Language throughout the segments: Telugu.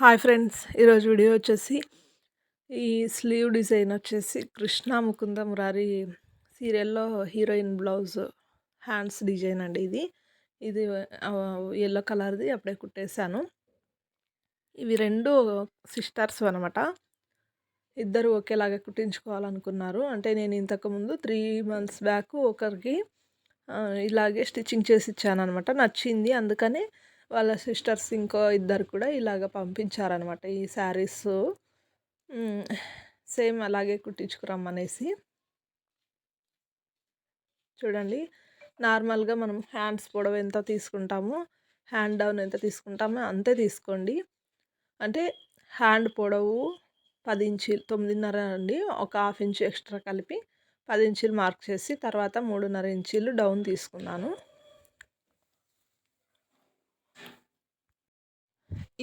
Hi friends! ఈరోజు వీడియో వచ్చేసి ఈ స్లీవ్ డిజైన్ వచ్చేసి 'కృష్ణ ముకుంద మురారి' సీరియల్‌లో హీరోయిన్ బ్లౌజ్ హ్యాండ్స్ డిజైన్ అండి ఇది. ఇది యెల్లో కలర్‌ది అప్పుడే కుట్టేశాను. ఇవి 2 సిస్టర్స్ అనమాట. ఇద్దరు ఒకేలాగా కుట్టించుకోవాలనుకున్నారు. అంటే నేను ఇంతకుముందు 3 మంత్స్ బ్యాక్ ఒకరికి ఇలాగే స్టిచ్చింగ్ చేసి ఇచ్చాననమాట. నచ్చింది. అందుకని వాళ్ళ సిస్టర్స్ ఇంకో ఇద్దరు కూడా ఇలాగ పంపించారనమాట. ఈ శారీస్ సేమ్ అలాగే కుట్టించుకురమ్మనేసి. చూడండి, నార్మల్‌గా మనం హ్యాండ్స్ పొడవు ఎంత తీసుకుంటామో, హ్యాండ్ డౌన్ ఎంత తీసుకుంటామో అంతే తీసుకోండి. అంటే హ్యాండ్ పొడవు 10 ఇంచీలు 9.5 అండి. ఒక హాఫ్ ఇంచ్ ఎక్స్ట్రా కలిపి 10 ఇంచీలు మార్క్ చేసి తర్వాత 3.5 ఇంచీలు డౌన్ తీసుకున్నాను.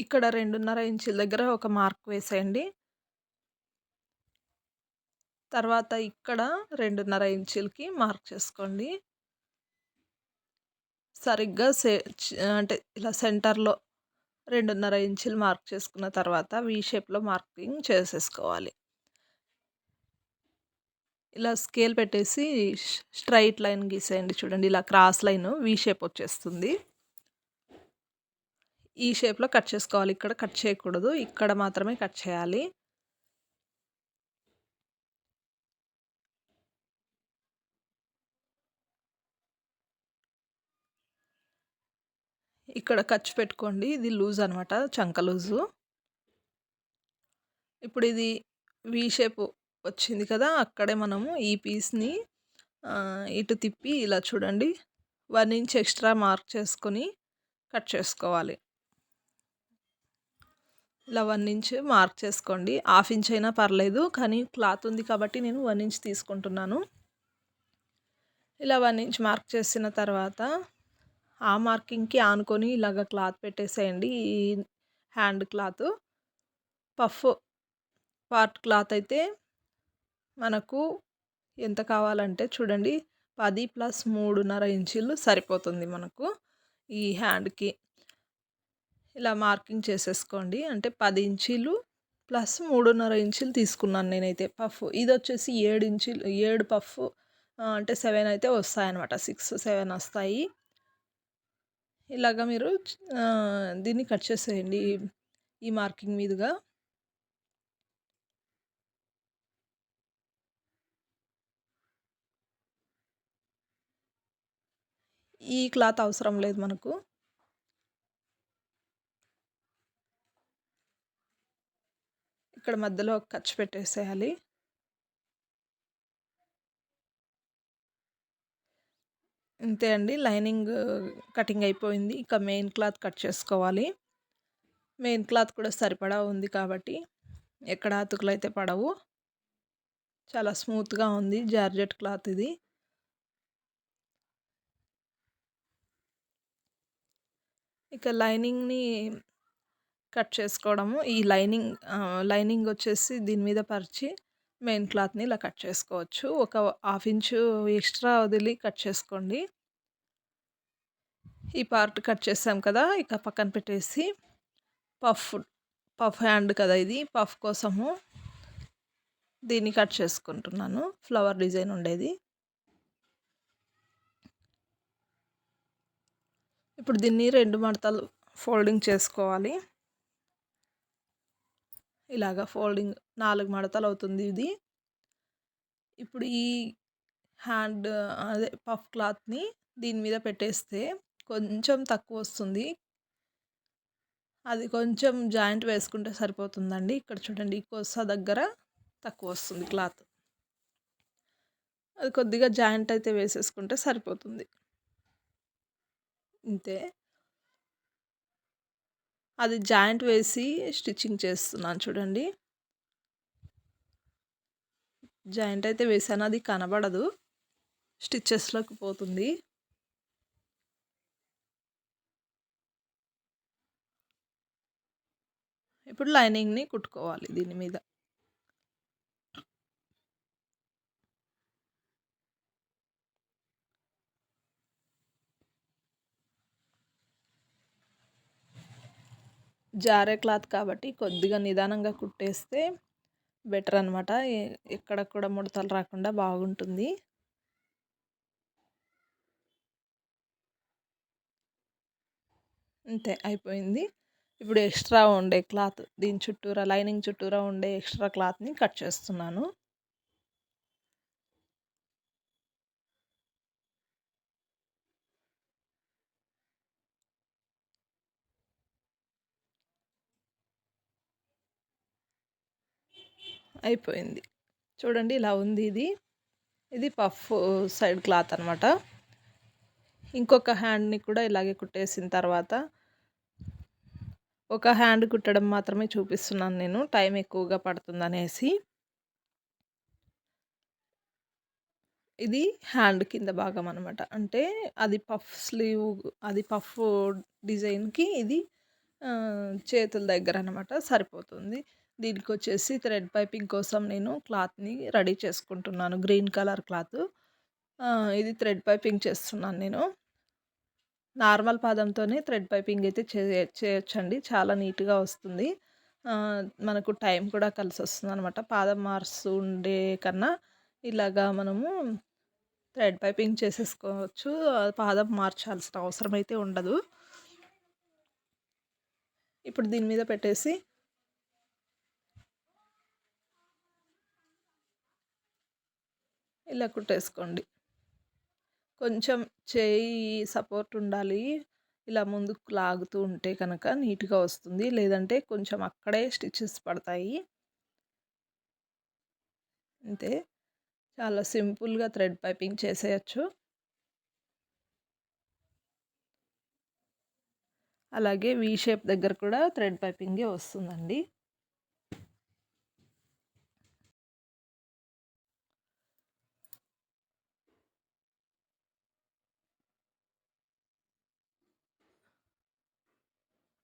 ఇక్కడ 2.5 ఇంచుల దగ్గర ఒక మార్క్ వేసేయండి. తర్వాత ఇక్కడ 2.5 ఇంచులకి మార్క్ చేసుకోండి. సరిగ్గా అంటే ఇలా సెంటర్‌లో 2.5 ఇంచులు మార్క్ చేసుకున్న తర్వాత వి షేప్‌లో మార్కింగ్ చేసేసుకోవాలి. ఇలా స్కేల్ పెట్టేసి స్ట్రెయిట్ లైన్ గీసేయండి. చూడండి, ఇలా క్రాస్ లైన్ వి షేప్ వచ్చేస్తుంది. ఈ షేప్‌లో కట్ చేసుకోవాలి. ఇక్కడ కట్ చేయకూడదు. ఇక్కడ మాత్రమే కట్ చేయాలి. ఇక్కడ ఖర్చు పెట్టుకోండి. ఇది లూజ్ అనమాట, చంక లూజు. ఇప్పుడు ఇది వి షేప్ వచ్చింది కదా! అక్కడే మనము ఈ పీస్‌ని ఇటు తిప్పి ఇలా చూడండి 1 ఇంచ్ ఎక్స్ట్రా మార్క్ చేసుకొని కట్ చేసుకోవాలి. ఇలా 1 ఇంచ్ మార్క్ చేసుకోండి. హాఫ్ ఇంచ్ అయినా పర్లేదు, కానీ క్లాత్ ఉంది కాబట్టి నేను 1 ఇంచ్ తీసుకుంటున్నాను. ఇలా 1 ఇంచ్ మార్క్ చేసిన తర్వాత ఆ మార్కింగ్‌కి ఆనుకొని ఇలాగ క్లాత్ పెట్టేసేయండి. ఈ hand cloth. Puff part cloth అయితే మనకు ఎంత కావాలంటే చూడండి 10 + 3.5 ఇంచీలు సరిపోతుంది మనకు ఈ హ్యాండ్‌కి. ఇలా మార్కింగ్ చేసేసుకోండి. అంటే 10 ఇంచీలు ప్లస్ 3.5 ఇంచీలు తీసుకున్నాను నేనైతే పఫ్. ఇదొచ్చేసి 7 ఇంచీలు 7 పఫ్ అంటే 7 అయితే వస్తాయన్నమాట. 6, 7 వస్తాయి. ఇలాగ మీరు దీన్ని కట్ చేసేయండి ఈ మార్కింగ్ మీదుగా. ఈ క్లాత్ అవసరం లేదు మనకు. ఇక్కడ మధ్యలో ఒక ఖర్చు పెట్టేసేయాలి. అంతే అండి. లైనింగ్ కటింగ్ అయిపోయింది. ఇక మెయిన్ క్లాత్ కట్ చేసుకోవాలి. మెయిన్ క్లాత్ కూడా సరిపడా ఉంది కాబట్టి ఎక్కడ అతుకులైతే పడవు. చాలా స్మూత్‌గా ఉంది. జార్జెట్ క్లాత్ ఇది. ఇక లైనింగ్‌ని కట్ చేసుకోవడము. ఈ లైనింగ్ వచ్చేసి దీని మీద పరిచి మెయిన్ క్లాత్‌ని ఇలా కట్ చేసుకోవచ్చు. ఒక హాఫ్ ఇంచు ఎక్స్ట్రా వదిలి కట్ చేసుకోండి. ఈ పార్ట్ కట్ చేసాం కదా! ఇక పక్కన పెట్టేసి పఫ్ పఫ్ హ్యాండ్ కదా ఇది. పఫ్ కోసము దీన్ని కట్ చేసుకుంటున్నాను. ఫ్లవర్ డిజైన్ ఉండేది. ఇప్పుడు దీన్ని 2 మడతలు ఫోల్డింగ్ చేసుకోవాలి. ఇలాగా ఫోల్డింగ్ 4 మడతలు అవుతుంది ఇది. ఇప్పుడు ఈ హ్యాండ్ అదే పఫ్ క్లాత్‌ని దీని మీద పెట్టేస్తే కొంచెం తక్కువ వస్తుంది. అది కొంచెం జాయింట్ వేసుకుంటే సరిపోతుందండి. ఇక్కడ చూడండి, ఈ కొస దగ్గర తక్కువ వస్తుంది క్లాత్. అది కొద్దిగా జాయింట్ అయితే వేసేసుకుంటే సరిపోతుంది. ఇంతే. అది జాయింట్ వేసి స్టిచ్చింగ్ చేస్తున్నాను చూడండి. జాయింట్ అయితే వేసాను, అది కనబడదు. స్టిచెస్‌లోకి పోతుంది. ఇప్పుడు లైనింగ్‌ని కుట్టుకోవాలి దీని మీద. జారే క్లాత్ కాబట్టి కొద్దిగా నిదానంగా కుట్టేస్తే బెటర్ అనమాట. ఎక్కడ కూడా ముడతలు రాకుండా బాగుంటుంది. అంతే అయిపోయింది. ఇప్పుడు ఎక్స్ట్రా ఉండే క్లాత్ దీని చుట్టూరా లైనింగ్ చుట్టూరా ఉండే ఎక్స్ట్రా క్లాత్‌ని కట్ చేస్తున్నాను. అయిపోయింది. చూడండి ఇలా ఉంది ఇది. ఇది పఫ్ సైడ్ క్లాత్ అనమాట. ఇంకొక హ్యాండ్‌ని కూడా ఇలాగే కుట్టేసిన తర్వాత ఒక హ్యాండ్ కుట్టడం మాత్రమే చూపిస్తున్నాను నేను. టైం ఎక్కువగా పడుతుందనేసి. ఇది హ్యాండ్ కింద భాగం అనమాట. అంటే అది పఫ్ స్లీవ్ అది పఫ్ డిజైన్‌కి ఇది చేతుల దగ్గర అనమాట సరిపోతుంది. దీనికొచ్చేసి థ్రెడ్ పైపింగ్ కోసం నేను క్లాత్‌ని రెడీ చేసుకుంటున్నాను. Green colour cloth. ఇది థ్రెడ్ పైపింగ్ చేస్తున్నాను నేను. నార్మల్ పాదంతోనే థ్రెడ్ పైపింగ్ అయితే చేయొచ్చండి. చాలా నీట్‌గా వస్తుంది. మనకు టైం కూడా కలిసొస్తుందనమాట. పాదం మారుస్తూ ఉండే కన్నా ఇలాగా మనము థ్రెడ్ పైపింగ్ చేసేసుకోవచ్చు. పాదం మార్చాల్సిన అవసరం అయితే ఉండదు. ఇప్పుడు దీని మీద పెట్టేసి ఇలా కుట్టేసుకోండి. కొంచెం చేయి సపోర్ట్ ఉండాలి. ఇలా ముందుకు లాగుతూ ఉంటే కనుక నీట్‌గా వస్తుంది. లేదంటే కొంచెం అక్కడే స్టిచెస్ పడతాయి. అంతే. చాలా సింపుల్‌గా థ్రెడ్ పైపింగ్ చేసేయొచ్చు. అలాగే వి షేప్ దగ్గర కూడా థ్రెడ్ పైపింగే వస్తుందండి.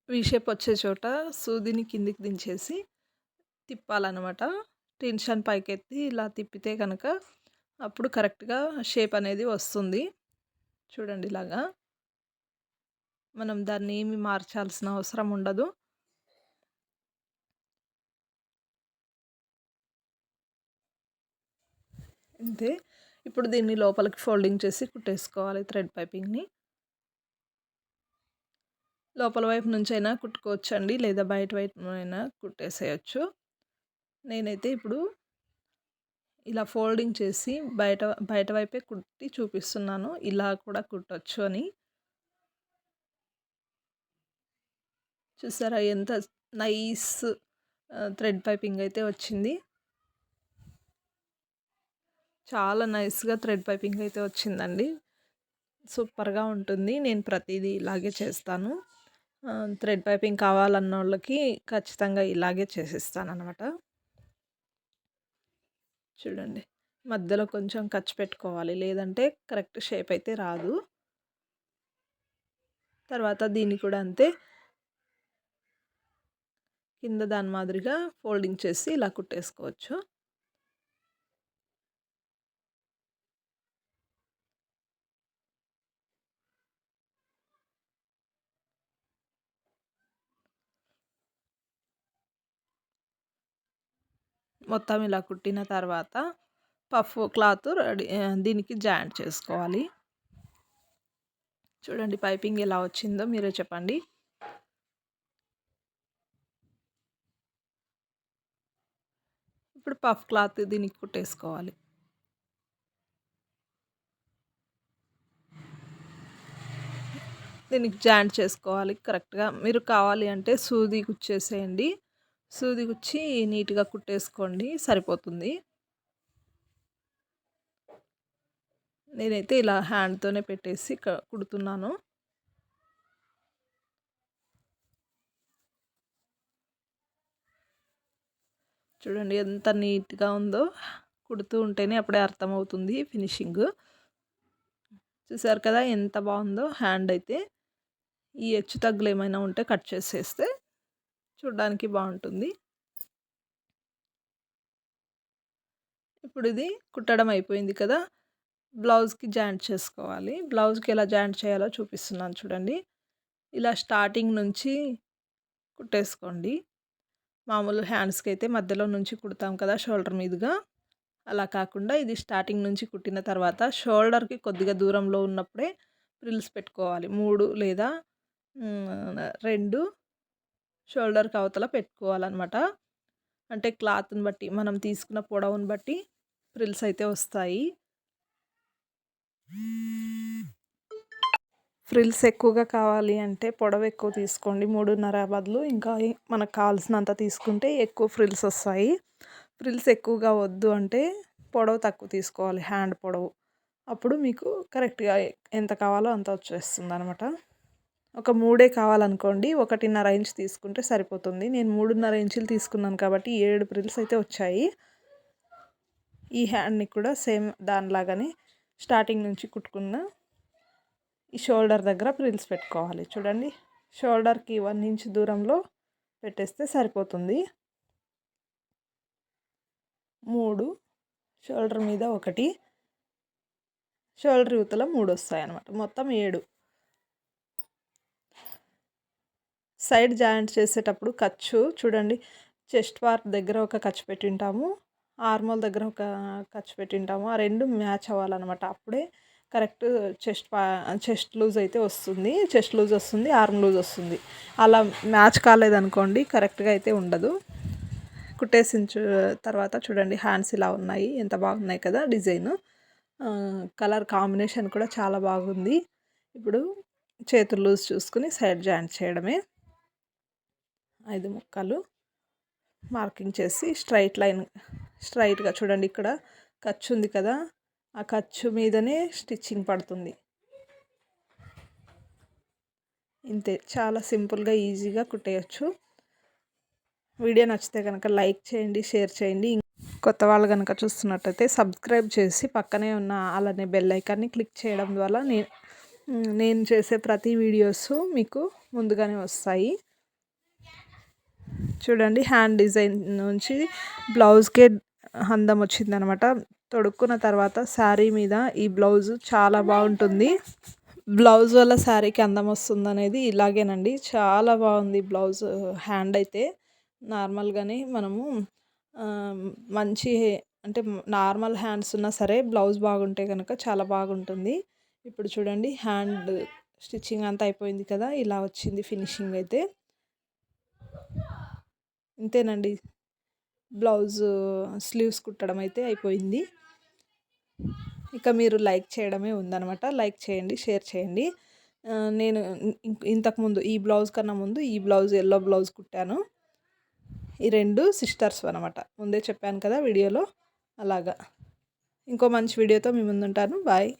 వి షేప్ వచ్చే చోట సూదిని కిందికి దించేసి తిప్పాలనమాట. టెన్షన్ పైకెత్తి ఇలా తిప్పితే కనుక అప్పుడు కరెక్ట్‌గా షేప్ అనేది వస్తుంది. చూడండి ఇలాగా. మనం దాన్ని ఏమి మార్చాల్సిన అవసరం ఉండదు. అంతే. ఇప్పుడు దీన్ని లోపలికి ఫోల్డింగ్ చేసి కుట్టేసుకోవాలి థ్రెడ్ పైపింగ్‌ని. లోపల వైపు నుంచైనా కుట్టుకోవచ్చండి. లేదా బయట వైపునైనా కుట్టేసేయొచ్చు. నేనైతే ఇప్పుడు ఇలా ఫోల్డింగ్ చేసి బయట వైపే కుట్టి చూపిస్తున్నాను. ఇలా కూడా కుట్టొచ్చు అని. చూసారా ఎంత నైస్ థ్రెడ్ పైపింగ్ అయితే వచ్చింది. చాలా నైస్‌గా థ్రెడ్ పైపింగ్ అయితే వచ్చిందండి. సూపర్‌గా ఉంటుంది. నేను ప్రతీదీ ఇలాగే చేస్తాను. థ్రెడ్ పైపింగ్ కావాలన్నోళ్ళకి ఖచ్చితంగా ఇలాగే చేసిస్తాననమాట. చూడండి. మధ్యలో కొంచెం ఖర్చు పెట్టుకోవాలి. లేదంటే కరెక్ట్ షేప్ అయితే రాదు. తర్వాత దీన్ని కూడా అంతే. కింద దాని మాదిరిగా ఫోల్డింగ్ చేసి ఇలా కుట్టేసుకోవచ్చు. మొత్తం ఇలా కుట్టిన తర్వాత పఫ్ క్లాత్ రెడీ దీనికి జాయింట్ చేసుకోవాలి. చూడండి పైపింగ్ ఎలా వచ్చిందో మీరే చెప్పండి. ఇప్పుడు పఫ్ క్లాత్ దీనికి కుట్టేసుకోవాలి. దీనికి జాయింట్ చేసుకోవాలి కరెక్ట్‌గా. మీరు కావాలి అంటే సూది గుచ్చేసేయండి. సూది గుచ్చి నీట్‌గా కుట్టేసుకోండి సరిపోతుంది. నేనైతే ఇలా హ్యాండ్‌తోనే పెట్టేసి కుడుతున్నాను. చూడండి ఎంత నీట్‌గా ఉందో. కుడుతూ ఉంటేనే అప్పుడే అర్థమవుతుంది ఫినిషింగు. చూసారు కదా ఎంత బావుందో హ్యాండ్ అయితే. ఈ హెచ్చు తగ్గులు ఏమైనా ఉంటే కట్ చేసేస్తే చూడ్డానికి బావుంటుంది. ఇప్పుడు ఇది కుట్టడం అయిపోయింది కదా! బ్లౌజ్‌కి జాయింట్ చేసుకోవాలి. బ్లౌజ్‌కి ఎలా జాయింట్ చేయాలో చూపిస్తున్నాను చూడండి. ఇలా స్టార్టింగ్ నుంచి కుట్టేసుకోండి. మామూలు హ్యాండ్స్కి అయితే మధ్యలో నుంచి కుడతాం కదా షోల్డర్ మీదుగా, అలా కాకుండా ఇది స్టార్టింగ్ నుంచి కుట్టిన తర్వాత షోల్డర్కి కొద్దిగా దూరంలో ఉన్నప్పుడే ఫ్రిల్స్ పెట్టుకోవాలి. 3 లేదా 2 షోల్డర్కి అవతల పెట్టుకోవాలన్నమాట. అంటే క్లాత్‌ని బట్టి మనం తీసుకున్న పొడవుని బట్టి ఫ్రిల్స్ అయితే వస్తాయి. ఫ్రిల్స్ ఎక్కువగా కావాలి అంటే పొడవు ఎక్కువ తీసుకోండి. 3.5 బదులు ఇంకా మనకు కావాల్సినంత తీసుకుంటే ఎక్కువ ఫ్రిల్స్ వస్తాయి. ఫ్రిల్స్ ఎక్కువగా వద్దు అంటే పొడవు తక్కువ తీసుకోవాలి, హ్యాండ్ పొడవు. అప్పుడు మీకు కరెక్ట్‌గా ఎంత కావాలో అంత వచ్చేస్తుందనమాట. ఒక 3 కావాలనుకోండి, 1.5 ఇంచ్ తీసుకుంటే సరిపోతుంది. నేను 3.5 ఇంచులు తీసుకున్నాను కాబట్టి 7 ఫ్రిల్స్ అయితే వచ్చాయి. ఈ హ్యాండ్‌ని కూడా సేమ్ దానిలాగానే స్టార్టింగ్ నుంచి కుట్టుకున్న ఈ షోల్డర్ దగ్గర ఫ్రిల్స్ పెట్టుకోవాలి. చూడండి, షోల్డర్కి 1 ఇంచ్ దూరంలో పెట్టేస్తే సరిపోతుంది. 3 షోల్డర్ మీద 1, షోల్డర్ యువతల 3 వస్తాయన్నమాట. మొత్తం 7. సైడ్ జాయింట్ చేసేటప్పుడు ఖర్చు చూడండి, చెస్ట్ పార్ట్ దగ్గర ఒక ఖర్చు పెట్టింటాము, ఆర్మోల్ దగ్గర ఒక ఖర్చు పెట్టింటాము. ఆ 2 మ్యాచ్ అవ్వాలన్నమాట. అప్పుడే కరెక్ట్ చెస్ట్ లూజ్ అయితే వస్తుంది. చెస్ట్ లూజ్ వస్తుంది, ఆర్మ్ లూజ్ వస్తుంది. అలా మ్యాచ్ కాలేదనుకోండి కరెక్ట్గా అయితే ఉండదు. కుట్టేసిన తర్వాత చూడండి, హ్యాండ్స్ ఇలా ఉన్నాయి, ఎంత బాగున్నాయి కదా డిజైన్. కలర్ కాంబినేషన్ కూడా చాలా బాగుంది. ఇప్పుడు చేతులు లూజ్ చూసుకుని సైడ్ జాయింట్ చేయడమే. 5 ముక్కలు మార్కింగ్ చేసి స్ట్రైట్గా చూడండి, ఇక్కడ ఖర్చు ఉంది కదా, ఆ ఖర్చు మీదనే స్టిచ్చింగ్ పడుతుంది. ఇంతే, చాలా సింపుల్గా ఈజీగా కుట్టేయచ్చు. వీడియో నచ్చితే కనుక లైక్ చేయండి, షేర్ చేయండి. కొత్త వాళ్ళు కనుక చూస్తున్నట్టయితే సబ్స్క్రైబ్ చేసి పక్కనే ఉన్న అలానే బెల్ ఐకాన్ని క్లిక్ చేయడం ద్వారా నేను చేసే ప్రతి వీడియోస్ మీకు ముందుగానే వస్తాయి. చూడండి, హ్యాండ్ డిజైన్ నుంచి బ్లౌజ్కే అందం వచ్చిందనమాట. తొడుక్కున్న తర్వాత శారీ మీద ఈ బ్లౌజ్ చాలా బాగుంటుంది. బ్లౌజ్ వల్ల శారీకి అందం వస్తుంది అనేది ఇలాగేనండి. చాలా బాగుంది బ్లౌజ్ హ్యాండ్ అయితే. నార్మల్గానే మనము మంచి అంటే నార్మల్ హ్యాండ్స్ ఉన్నా సరే బ్లౌజ్ బాగుంటే కనుక చాలా బాగుంటుంది. ఇప్పుడు చూడండి, హ్యాండ్ స్టిచ్చింగ్ అంతా అయిపోయింది కదా, ఇలా వచ్చింది ఫినిషింగ్ అయితే. ఇంతేనండి, బ్లౌజ్ స్లీవ్స్ కుట్టడం అయితే అయిపోయింది. ఇక మీరు లైక్ చేయడమే ఉందనమాట. లైక్ చేయండి, షేర్ చేయండి. నేను ఇంతకుముందు ఈ బ్లౌజ్ కన్నా ముందు ఈ బ్లౌజ్ ఎల్లో బ్లౌజ్ కుట్టాను. ఈ 2 సిస్టర్స్ అనమాట. ముందే చెప్పాను కదా వీడియోలో. అలాగా ఇంకో మంచి వీడియోతో మీ ముందుంటాను. బాయ్.